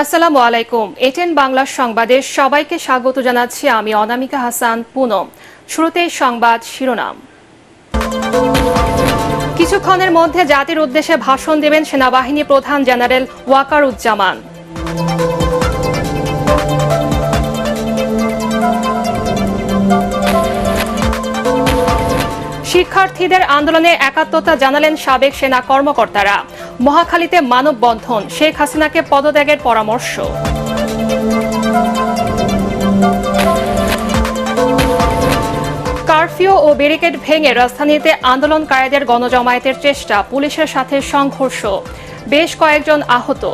আসসালামু আলাইকুম। এটেন বাংলা সংবাদে সবাইকে স্বাগত জানাচ্ছি আমি অনামিকা হাসান পুনম। শুরুতেই সংবাদ শিরোনাম। কিছুক্ষণের মধ্যে জাতির উদ্দেশ্যে ভাষণ দেবেন সেনাবাহিনী প্রধান জেনারেল ওয়াকারুজ্জামান। শিক্ষার্থীদের আন্দোলনে একাত্মতা জানালেন সাবেক সেনা কর্মকর্তারা। মহাখালীতে মানববন্ধন, শেখ হাসিনাকে পদত্যাগের পরামর্শ। কারফিউ ও ব্যারিকেড ভেঙে রাজধানীতে আন্দোলনকারীদের গণজমায়েতের চেষ্টা, পুলিশের সাথে সংঘর্ষ, বেশ কয়েকজন আহত।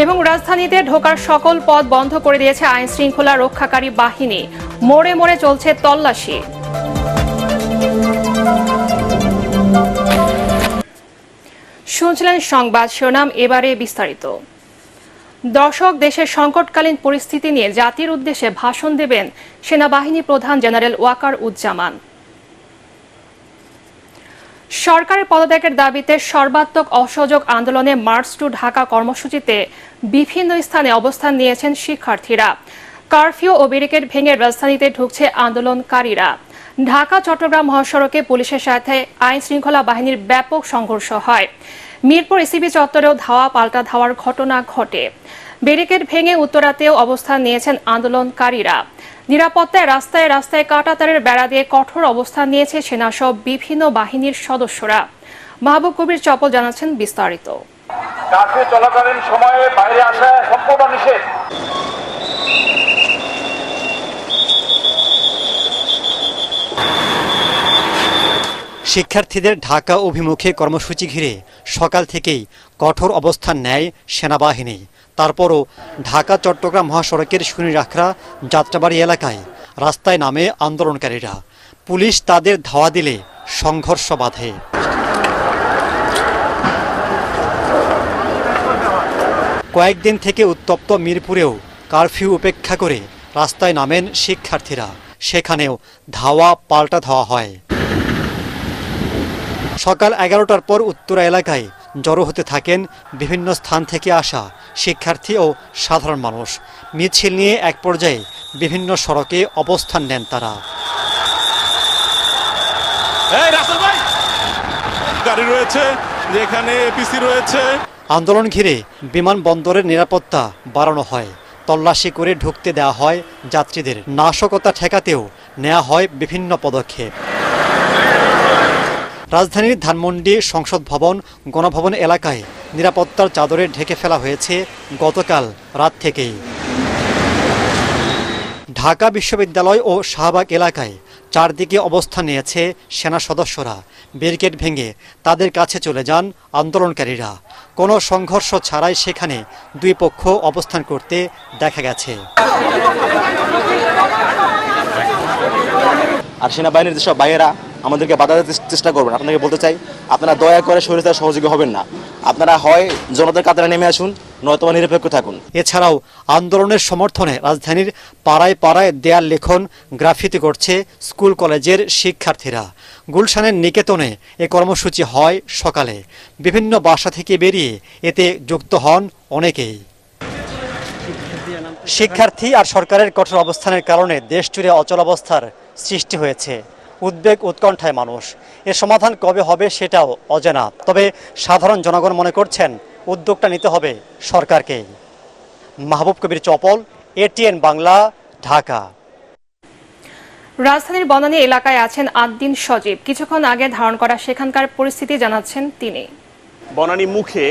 এবং রাজধানীতে ঢোকার সকল পথ বন্ধ করে দিয়েছে আইন শৃঙ্খলা রক্ষাকারী বাহিনী। মোড়ে মোড়ে চলছে তল্লাশি। শুনছিলেন সংবাদ শিরোনাম, এবারে বিস্তারিত। দর্শক, দেশের সংকটকালীন পরিস্থিতি নিয়ে জাতির উদ্দেশ্যে ভাষণ দেবেন সেনাবাহিনী প্রধান জেনারেল ওয়াকারুজ্জামান। সরকারের পদত্যাগের দাবিতে সর্বাত্মক অসহযোগ আন্দোলনে মার্চ টু ঢাকা কর্মসূচিতে বিভিন্ন স্থানে অবস্থান নিয়েছেন শিক্ষার্থীরা। কারফিউ ও ব্যারিকেড ভেঙে রাজধানীতে ঢুকছে আন্দোলনকারীরা। ঢাকা চট্টগ্রাম মহাসড়কে পুলিশের সাথে আইন শৃঙ্খলা বাহিনীর ব্যাপক সংঘর্ষ হয়। মিরপুর ইসিবি চত্বরেও ধাওয়া পাল্টা ধাওয়ার ঘটনা ঘটে। ব্যারিকেড ভেঙে উত্তরাতেও অবস্থান নিয়েছেন আন্দোলনকারীরা। নিরাপত্তায় রাস্তায় রাস্তায় কাঁটাতারের বেড়া দিয়ে কঠোর অবস্থান নিয়েছে সেনাসহ বিভিন্ন বাহিনীর সদস্যরা। মাহবুব কবির চপল জানাচ্ছেন বিস্তারিত। কার্ফিউ চলাকালীন সময়ে বাইরে আসা সম্পূর্ণ নিষেধ। শিক্ষার্থীদের ঢাকা অভিমুখে কর্মসূচি ঘিরে সকাল থেকেই কঠোর অবস্থান নেয় সেনাবাহিনী। তারপরও ঢাকা চট্টগ্রাম মহাসড়কের শনিরাখড়া যাত্রাবাড়ি এলাকায় রাস্তায় নামে আন্দোলনকারীরা। পুলিশ তাদের ধাওয়া দিলে সংঘর্ষ বাধে। কয়েকদিন থেকে উত্তপ্ত মিরপুরেও কারফিউ উপেক্ষা করে রাস্তায় নামেন শিক্ষার্থীরা। সেখানেও ধাওয়া পাল্টা ধাওয়া হয়। সকাল 11টার পর উত্তরা এলাকায় জড়ো হতে থাকেন বিভিন্ন স্থান থেকে আসা শিক্ষার্থী ও সাধারণ মানুষ। মিছিল নিয়ে এক পর্যায়ে বিভিন্ন সড়কে অবস্থান নেন তারা। গাড়ি রয়েছে, যেখানে এপিসি রয়েছে। আন্দোলন ঘিরে বিমানবন্দরের নিরাপত্তা বাড়ানো হয়। তল্লাশি করে ঢুকতে দেওয়া হয় যাত্রীদের। নাশকতা ঠেকাতেও নেওয়া হয় বিভিন্ন পদক্ষেপ। রাজধানীর ধানমন্ডি সংসদ ভবন, গণভবন এলাকায় নিরাপত্তার চাদরে ঢেকে ফেলা হয়েছে গতকাল রাত থেকেই। ঢাকা বিশ্ববিদ্যালয় ও শাহবাগ এলাকায় চারদিকে অবস্থান নিয়েছে সেনা সদস্যরা। ব্যারিকেড ভেঙে তাদের কাছে চলে যান আন্দোলনকারীরা। কোনো সংঘর্ষ ছাড়াই সেখানে দুই পক্ষ অবস্থান করতে দেখা গেছে। আর সেনাবাহিনীর যেসব ভাইয়েরা আমাদেরকে বাধা দিতে চেষ্টা করবেন, আপনাকে বলতে চাই, আপনারা দয়া করে স্বৈরাচার সহযোগী হবেন না। আপনারা হয় জনতার কাতারে নেমে আসুন, নয়তো নিরপেক্ষ থাকুন। এছাড়াও আন্দোলনের সমর্থনে রাজধানীর পাড়ায় পাড়ায় দেয়াল লেখন, গ্রাফিতি করছে স্কুল কলেজের শিক্ষার্থীরা। গুলশানের নিকেতনে এ কর্মসূচি হয় সকালে। বিভিন্ন বাসা থেকে বেরিয়ে এতে যুক্ত হন অনেকেই। শিক্ষার্থী আর সরকারের কঠোর অবস্থানের কারণে দেশ জুড়ে অচলাবস্থার সৃষ্টি হয়েছে। উদ্বেগ উৎকণ্ঠায় মানুষ। এর সমাধান কবে হবে সেটাও অজানা। তবে সাধারণ জনগণ মনে করছেন উদ্যোগটা নিতে হবে সরকারকেই। মাহবুব কবির চপল, এটিএন বাংলা, ঢাকা। রাজধানীর বনানী এলাকায় আছেন আদ্দিন সজীব। কিছুক্ষণ আগে ধারণ করা সেখানকার পরিস্থিতি জানাচ্ছেন তিনি। বনানী মুখে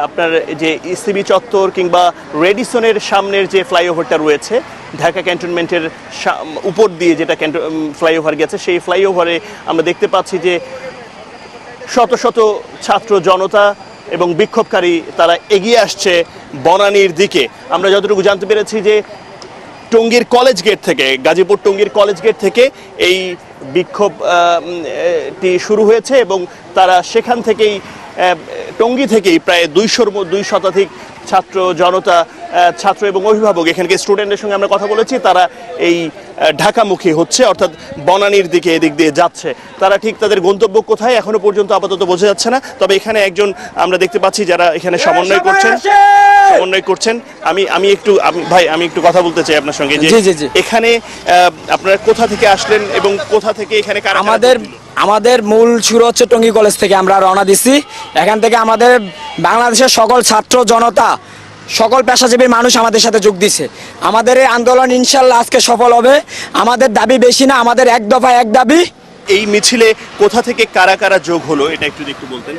আপনার যে ইসিবি চত্বর কিংবা রেডিসনের সামনের যে ফ্লাইওভারটা রয়েছে, ঢাকা ক্যান্টনমেন্টের উপর দিয়ে যেটা ফ্লাইওভার গেছে, সেই ফ্লাইওভারে আমরা দেখতে পাচ্ছি যে শত শত ছাত্র জনতা এবং বিক্ষোভকারী তারা এগিয়ে আসছে বনানীর দিকে। আমরা যতটুকু জানতে পেরেছি যে টঙ্গীর কলেজ গেট থেকে, গাজীপুর টঙ্গীর কলেজ গেট থেকে এই বিক্ষোভটি শুরু হয়েছে এবং তারা সেখান থেকেই টঙ্গী থেকেই প্রায় 200 শতাধিক ছাত্র জনতা, ছাত্র এবং অভিভাবক, এখানকার স্টুডেন্টদের সঙ্গে আমরা কথা বলেছি। তারা এই ঢাকামুখী হচ্ছে, অর্থাৎ বনানীর দিকে এদিক দিয়ে যাচ্ছে। তারা ঠিক তাদের গন্তব্য কোথায় এখনো পর্যন্ত আপাতত বোঝা যাচ্ছে না। তবে এখানে একজন আমরা দেখতে পাচ্ছি যারা এখানে সমন্বয় করছেন। আমি একটু কথা বলতে চাই আপনার সঙ্গে, যে এখানে আপনারা কোথা থেকে আসলেন এবং কোথা থেকে এখানে আমাদের মূল শুরু হচ্ছে টঙ্গী কলেজ থেকে। আমরা রওনা দিচ্ছি এখান থেকে। আমাদের বাংলাদেশের সকল ছাত্র জনতা, সকল পেশাজীবীর মানুষ আমাদের সাথে যোগ দিছে। আমাদের এই আন্দোলন ইনশাল্লাহ আজকে সফল হবে। আমাদের দাবি বেশি না, আমাদের এক দফা এক দাবি। এই মিছিলে কোথা থেকে কারা কারা যোগ হলো এটা একটু বলতেন।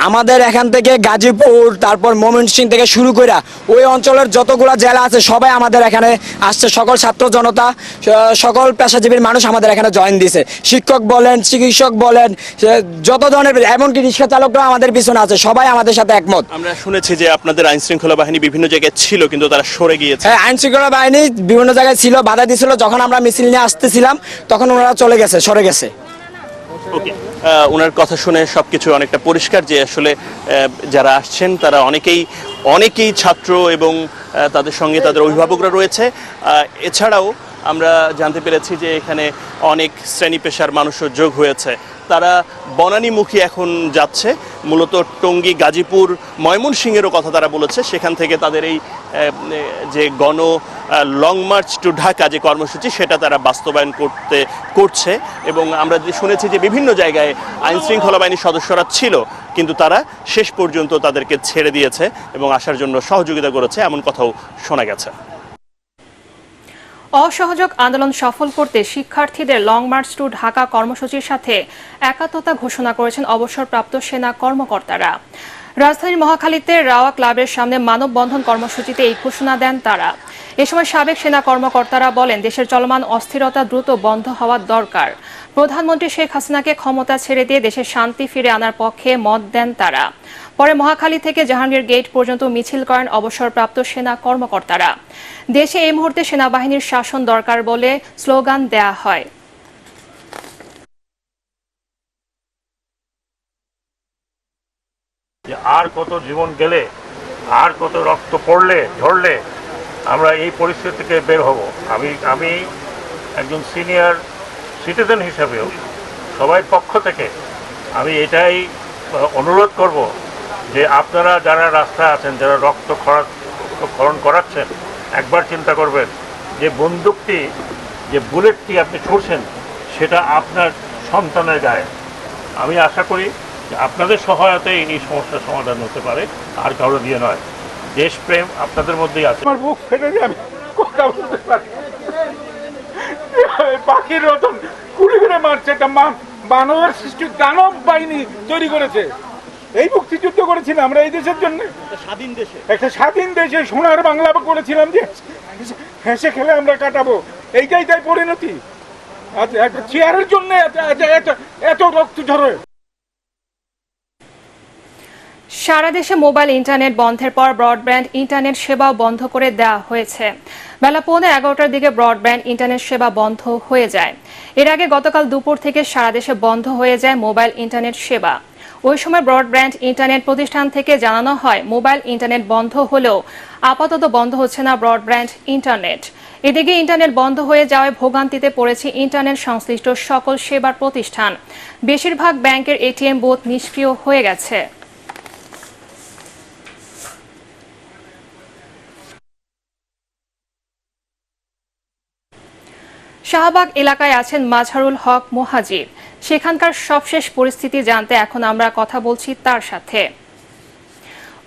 আমাদের এখান থেকে গাজীপুর, তারপর ময়মনসিংহ থেকে শুরু করে ওই অঞ্চলের যতগুলা জেলা আছে সবাই আমাদের এখানে আসছে। সকল ছাত্র জনতা, সকল পেশাজীবীর মানুষ আমাদের এখানে জয়েন দিয়েছে। শিক্ষক বলেন, চিকিৎসক বলেন, যত ধরনের, এমনকি রিক্সা চালকরা আমাদের পিছনে আছে, সবাই আমাদের সাথে একমত। আমরা শুনেছি যে আপনাদের আইন শৃঙ্খলা বাহিনী বিভিন্ন জায়গায় ছিল, কিন্তু তারা সরে গিয়েছে। হ্যাঁ, আইন শৃঙ্খলা বাহিনী বিভিন্ন জায়গায় ছিল, বাধা দিয়েছিল। যখন আমরা মিছিল নিয়ে আসতেছিলাম তখন ওনারা চলে গেছে, সরে গেছে। ওকে, ওনার কথা শুনে সবকিছু অনেকটা পরিষ্কার যে আসলে যারা আসছেন তারা অনেকেই ছাত্র এবং তাদের সঙ্গে তাদের অভিভাবকরা রয়েছে। এছাড়াও আমরা জানতে পেরেছি যে এখানে অনেক শ্রেণী পেশার মানুষও যোগ হয়েছে। তারা বনানীমুখী এখন যাচ্ছে, মূলত টঙ্গী, গাজীপুর, ময়মনসিংহেরও কথা তারা বলেছে। সেখান থেকে তাদের এই যে লং মার্চ টু ঢাকা যে কর্মসূচি, সেটা তারা বাস্তবায়ন করছে। এবং আমরা শুনেছি যে বিভিন্ন জায়গায় আইন শৃঙ্খলা বাহিনীর সদস্যরা ছিল, কিন্তু তারা শেষ পর্যন্ত তাদেরকে ছেড়ে দিয়েছে এবং আসার জন্য সহযোগিতা করেছে, এমন কথাও শোনা গেছে। অসহযোগ আন্দোলন সফল করতে শিক্ষার্থীদের লং মার্চ টু ঢাকা কর্মসূচির সাথে একাত্মতা ঘোষণা করেছেন অবসরপ্রাপ্ত সেনা কর্মকর্তারা। রাজধানীর মহাখালীতে রাওয়া ক্লাবের সামনে মানববন্ধন কর্মসূচিতে এই ঘোষণা দেন তারা। এ সময় সাবেক সেনা কর্মকর্তারা বলেন, দেশের চলমান অস্থিরতা দ্রুত বন্ধ হওয়া দরকার। প্রধানমন্ত্রী শেখ হাসিনাকে ক্ষমতা ছেড়ে দিয়ে দেশে শান্তি ফিরে আনার পক্ষে মত দেন তারা। পরে মহাখালী থেকে জাহাঙ্গীর গেট পর্যন্ত মিছিল করেন অবসরপ্রাপ্ত সেনা কর্মকর্তারা। দেশে এই মুহূর্তে সেনাবাহিনীর শাসন দরকার বলে স্লোগান দেয়া হয়। আর কত জীবন গেলে, আর কত রক্ত ঝরলে আমরা এই পরিস্থিতি থেকে বের হব। আমি একজন সিনিয়র সিটিজেন হিসাবেও সবাই পক্ষ থেকে আমি এটাই অনুরোধ করব যে আপনারা যারা রাস্তায় আছেন, যারা রক্তক্ষরণ করাচ্ছেন, একবার চিন্তা করবেন যে বন্দুকটি, যে বুলেটটি আপনি ছুড়ছেন সেটা আপনার সন্তানের গায়ে। আমি আশা করি যে আপনাদের সহায়তায় এই সমস্যার সমাধান হতে পারে, আর কারো দিয়ে নয়। দেশপ্রেম আপনাদের মধ্যেই আছে। আমার বুক ফেটে দিয়ে আমি কথা বলতে পারি। পাখির মতন কুড়ি করে মারছে, একটা মানবের সৃষ্টি দানব বাহিনী তৈরি করেছে। এই মুক্তিযুদ্ধ করেছিলাম আমরা এই দেশের জন্য, একটা স্বাধীন দেশে সোনার বাংলা করেছিলাম, যে হেসে খেলে আমরা কাটাবো, এইটাই তাই পরিণতি। আচ্ছা, একটা চেয়ারের জন্য এত রক্ত ঝরে। সারা দেশে মোবাইল ইন্টারনেট বন্ধের পর ব্রডব্যান্ড ইন্টারনেট সেবাও বন্ধ করে দেওয়া হয়েছে। বেলা 11:15টার দিকে ব্রডব্যান্ড ইন্টারনেট সেবা বন্ধ হয়ে যায়। এর আগে গতকাল দুপুর থেকে সারা দেশে বন্ধ হয়ে যায় মোবাইল ইন্টারনেট সেবা। ওই সময় ব্রডব্যান্ড ইন্টারনেট প্রতিষ্ঠান থেকে জানানো হয়, মোবাইল ইন্টারনেট বন্ধ হলেও আপাতত বন্ধ হচ্ছে না ব্রডব্যান্ড ইন্টারনেট। এদিকে ইন্টারনেট বন্ধ হয়ে যাওয়ায় ভোগান্তিতে পড়েছে ইন্টারনেট সংশ্লিষ্ট সকল সেবার প্রতিষ্ঠান। বেশিরভাগ ব্যাংকের এটিএম বুথ নিষ্ক্রিয় হয়ে গেছে। শাহবাগ এলাকায় আছেন মাজহারুল হক মুহাজির। সেখানকার সবশেষ পরিস্থিতি জানতে এখন আমরা কথা বলছি তার সাথে।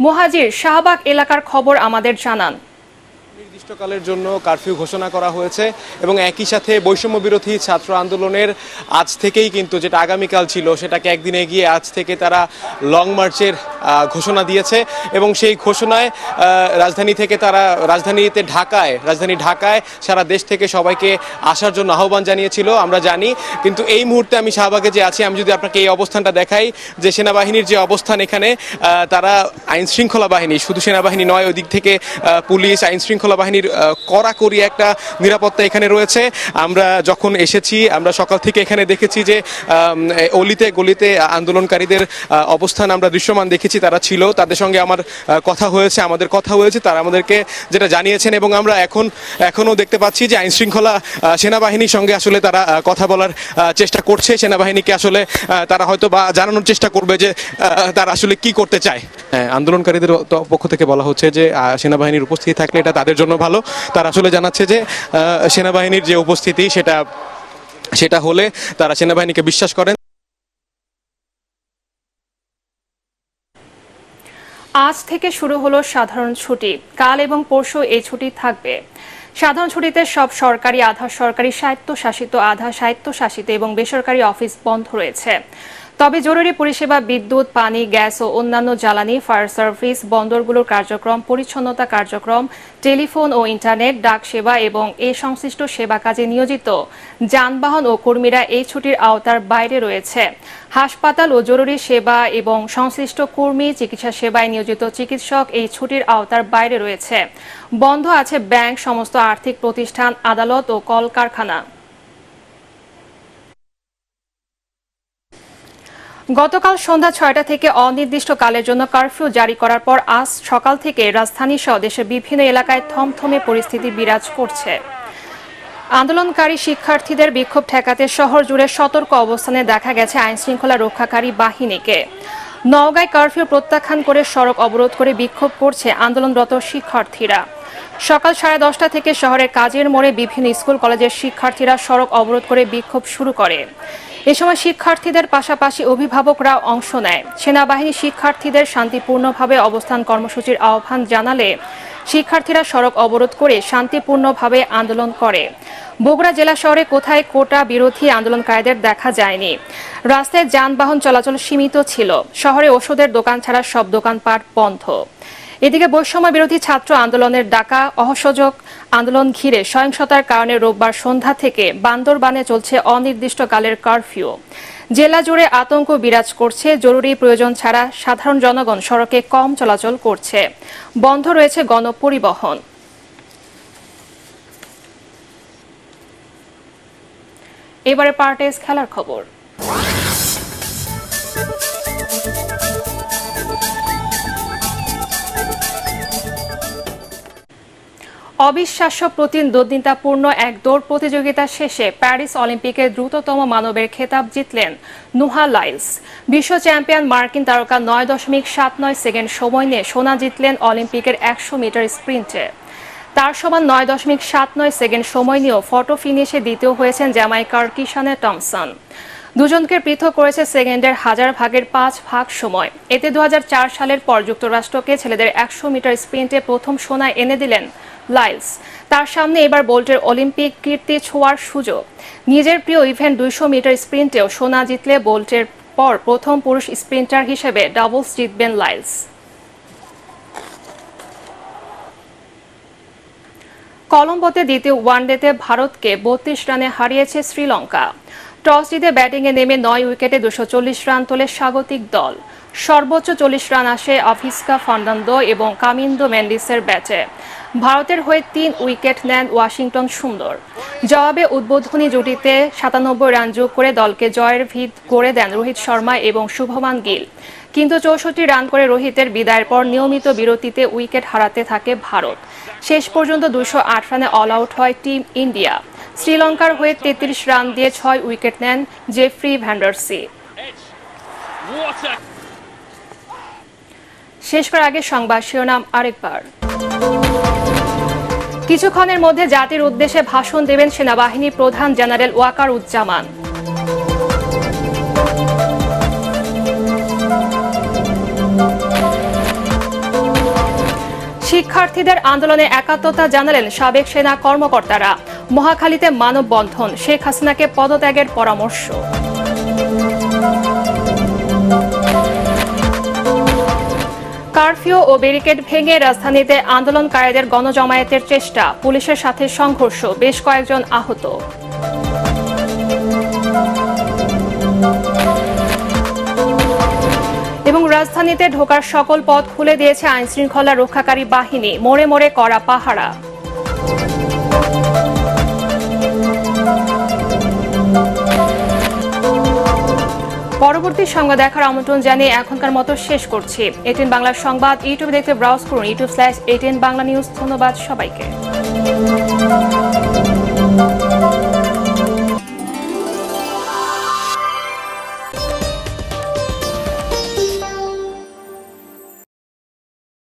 মুহাজির, শাহবাগ এলাকার খবর আমাদের জানান। অনির্দিষ্টকালের জন্য কারফিউ ঘোষণা করা হয়েছে এবং একই সাথে বৈষম্য বিরোধী ছাত্র আন্দোলনের আজ থেকেই কিন্তু, যেটা আগামীকাল ছিল সেটাকে একদিন এগিয়ে আজ থেকে তারা লং মার্চের ঘোষণা দিয়েছে। এবং সেই ঘোষণায় রাজধানী ঢাকায় সারা দেশ থেকে সবাইকে আসার জন্য আহ্বান জানিয়েছিল, আমরা জানি। কিন্তু এই মুহূর্তে আমি শাহবাগে যে আছি, আমি যদি আপনাকে এই অবস্থানটা দেখাই, যে সেনাবাহিনীর যে অবস্থান এখানে, তারা আইন শৃঙ্খলা বাহিনী, শুধু সেনাবাহিনী নয়, ওই দিক থেকে পুলিশ, আইন শৃঙ্খলা সেনাবাহিনীর কড়াকড়ি একটা নিরাপত্তা এখানে রয়েছে। আমরা যখন এসেছি আমরা সকাল থেকে এখানে দেখেছি যে অলিতে গলিতে আন্দোলনকারীদের অবস্থান আমরা দৃশ্যমান দেখেছি, তারা ছিল, তাদের সঙ্গে আমাদের কথা হয়েছে, তারা আমাদেরকে যেটা জানিয়েছেন এবং আমরা এখনও দেখতে পাচ্ছি যে আইনশৃঙ্খলা সেনাবাহিনীর সঙ্গে আসলে তারা কথা বলার চেষ্টা করছে। সেনাবাহিনীকে আসলে তারা হয়তো বা জানানোর চেষ্টা করবে যে তারা আসলে কি করতে চায়। আন্দোলনকারীদের পক্ষ থেকে বলা হচ্ছে যে সেনাবাহিনীর উপস্থিতি থাকলে এটা তাদের জন্য ভালো। তারা আসলে জানাচ্ছে যে সেনাবাহিনীর যে উপস্থিতি সেটা হলে তারা সেনাবাহিনীকে বিশ্বাস করেন। আজ থেকে শুরু হলো সাধারণ ছুটি। কাল এবং পরশু এই ছুটি থাকবে। সাধারণ ছুটিতে সব সরকারি, আধা সরকারি, স্বায়ত্তশাসিত, আধা স্বায়ত্তশাসিত এবং বেসরকারি অফিস বন্ধ রয়েছে। তবে জরুরি পরিষেবা, বিদ্যুৎ, পানি, গ্যাস ও অন্যান্য জ্বালানি, ফায়ার সার্ভিস, বন্দরগুলোর কার্যক্রম, পরিচ্ছন্নতা কার্যক্রম, টেলিফোন ও ইন্টারনেট, ডাক সেবা এবং এ সংশ্লিষ্ট সেবা কাজে নিয়োজিত যানবাহন ও কর্মীরা এই ছুটির আওতার বাইরে রয়েছে। হাসপাতাল ও জরুরি সেবা এবং সংশ্লিষ্ট কর্মী, চিকিৎসা সেবায় নিয়োজিত চিকিৎসক এই ছুটির আওতার বাইরে রয়েছে। বন্ধ আছে ব্যাংক, সমস্ত আর্থিক প্রতিষ্ঠান, আদালত ও কলকারখানা। গতকাল সন্ধ্যা ৬টা থেকে অনির্দিষ্টকালের জন্য কারফিউ জারি করার পর আজ সকাল থেকে রাজধানী সহ দেশের বিভিন্ন এলাকায় থমথমে পরিস্থিতি বিরাজ করছে। আন্দোলনকারী শিক্ষার্থীদের বিক্ষোভ ঠেকাতে শহর জুড়ে সতর্ক অবস্থানে দেখা গেছে আইনশৃঙ্খলা রক্ষাকারী বাহিনীকে। নওগাঁয় কারফিউ প্রত্যাখ্যান করে সড়ক অবরোধ করে বিক্ষোভ করছে আন্দোলনরত শিক্ষার্থীরা। সকাল 10:30 থেকে শহরের কাজের মোড়ে বিভিন্ন স্কুল কলেজের শিক্ষার্থীরা সড়ক অবরোধ করে বিক্ষোভ শুরু করে। এ সময় শিক্ষার্থীদের পাশাপাশি অভিভাবকরাও অংশ নেয়। সেনাবাহিনী শিক্ষার্থীদের শান্তিপূর্ণভাবে অবস্থান কর্মসূচির আহ্বান জানালে শিক্ষার্থীরা সড়ক অবরোধ করে শান্তিপূর্ণভাবে আন্দোলন করে। বগুড়া জেলা শহরে কোথায় কোটা বিরোধী আন্দোলনকারীদের দেখা যায়নি। রাস্তায় যানবাহন চলাচল সীমিত ছিল। শহরে ওষুধের দোকান ছাড়া সব দোকানপাট বন্ধ। এদিকে বৈষম্য বিরোধী ছাত্র আন্দোলনের ডাকা অসহযোগ আন্দোলন ঘিরে সহিংসতার কারণে রোববার সন্ধ্যা থেকে বান্দরবানে চলছে অনির্দিষ্টকালের কারফিউ। জেলা জুড়ে আতঙ্ক বিরাজ করছে। জরুরি প্রয়োজন ছাড়া সাধারণ জনগণ সড়কে কম চলাচল করছে। বন্ধ রয়েছে গণপরিবহন। এবারে পার্টেস খেলার খবর। অবিশ্বাস্য প্রতিদ্বন্দ্বিতাপূর্ণ এক দৌড় প্রতিযোগিতা শেষে প্যারিস অলিম্পিকের দ্রুততম মানবের খেতাব জিতলেন নোহা লাইলস। বিশ্ব চ্যাম্পিয়ন মার্কিন তারকা 9.79 সেকেন্ড সময় নিয়ে সোনা জিতলেন অলিম্পিকের 100 মিটার স্প্রিন্টে। তার সমান 9.79 সেকেন্ড সময় নিয়েও ফটো ফিনিশে দ্বিতীয় হয়েছেন জ্যামাইকার কিশানে টমসন। দুজনকে পৃথক করেছে সেকেন্ডের 1000 ভাগের 5 ভাগ সময়। এতে 2004 সালের পর যুক্তরাষ্ট্রকে ছেলেদের 100 মিটার স্প্রিন্টে প্রথম সোনা এনে দিলেন লাইলস। তার সামনে এবার বোল্টের অলিম্পিক কীর্তি ছোঁয়ার সুযোগ। নিজের প্রিয় ইভেন্ট 200 মিটার স্প্রিন্টেও সোনা জিতলে বোল্টের পর প্রথম পুরুষ স্প্রিন্টার হিসেবে ডাবলস জিতবেন লাইলস। কলম্বোতে দ্বিতীয় ওয়ানডেতে ভারতকে 32 রানে হারিয়েছে শ্রীলঙ্কা। টস জিতে ব্যাটিংয়ে নেমে 9 উইকেটে 240 রান তোলে স্বাগতিক দল। সর্বোচ্চ 40 রান আসে আভিস্কা ফার্নান্দো এবং কামিন্দো মেন্ডিসের ব্যাটে। ভারতের হয়ে 3 উইকেট নেন ওয়াশিংটন সুন্দর। জবাবে উদ্বোধনী জুটিতে 97 রান যোগ করে দলকে জয়ের ভিত করে দেন রোহিত শর্মা এবং শুভমান গিল। কিন্তু 64 রান করে রোহিতের বিদায়ের পর নিয়মিত বিরতিতে উইকেট হারাতে থাকে ভারত। শেষ পর্যন্ত 208 রানে অল আউট হয় টিম ইন্ডিয়া। শ্রীলঙ্কার হয়ে 33 রান দিয়ে 6 উইকেট নেন জেফ্রি ভ্যান্ডারসি। শেষ করার আগে সংবাদ শিরোনাম আরেকবার। কিছুক্ষণের মধ্যে জাতির উদ্দেশ্যে ভাষণ দেবেন সেনাবাহিনী প্রধান জেনারেল ওয়াকারুজ্জামান। শিক্ষার্থীদের আন্দোলনে একাত্মতা জানালেন সাবেক সেনা কর্মকর্তারা। মহাখালীতে মানববন্ধন, শেখ হাসিনাকে পদত্যাগের পরামর্শ। কারফিউ ও ব্যারিকেড ভেঙে রাজধানীতে আন্দোলনকারীদের গণজমায়েতের চেষ্টা, পুলিশের সাথে সংঘর্ষ, বেশ কয়েকজন আহত। এবং রাজধানীতে ঢোকার সকল পথ খুলে দিয়েছে আইনশৃঙ্খলা রক্ষাকারী বাহিনী, মোড়ে মোড়ে কড়া পাহারা। পরবর্তী সংবাদ দেখার আমন্ত্রণ জানিয়ে এখনকার মতো শেষ করছি। এটিএন বাংলার সংবাদ ইউটিউবে দেখতে ব্রাউজ করুন youtube/ATN বাংলা নিউজ। ধন্যবাদ সবাইকে।